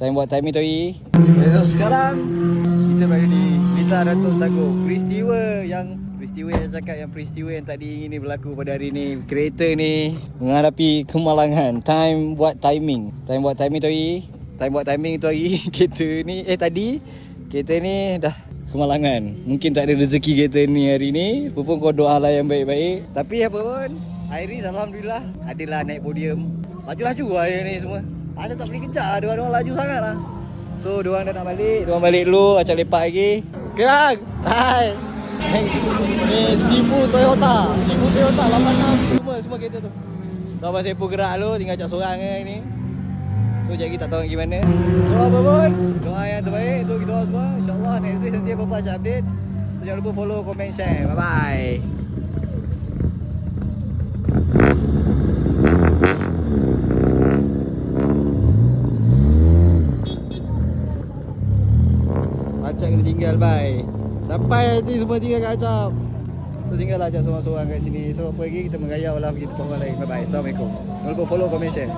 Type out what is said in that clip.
Time buat timing tu hari. So sekarang kita berada di Blitar Datuk Sagung. Peristiwa yang tak diingini berlaku pada hari ni. Kereta ni menghadapi kemalangan. Time buat timing tu hari. Kereta ni dah kemalangan. Mungkin tak ada rezeki kereta ni hari ni. Pun kau doa lah yang baik-baik. Tapi apa pun, Iris Alhamdulillah adalah naik podium. Laju-laju lah yang ni semua. Asal tak boleh kejar, diorang laju sangat lah. So diorang dah nak balik. Diorang balik dulu, Acap lepak lagi. Okay bang, hai. Ni Sifu Toyota 86 semua kereta tu. So abang Sepo gerak dulu, tinggal Acap seorang ni. So jadi tak tahu gimana. So apa pun, doa yang terbaik untuk kita orang semua. InsyaAllah next week nanti apa-apa Acap update. So jangan lupa follow, komen, share. Bye bye. Acap kena tinggal, bye. Sampai nanti semua tinggal kat Acap. So tinggal lah Acap seorang-seorang kat sini. So apa lagi kita merayau lah pergi tempat orang lain. Bye bye. Assalamualaikum. Jangan lupa follow, komen, share.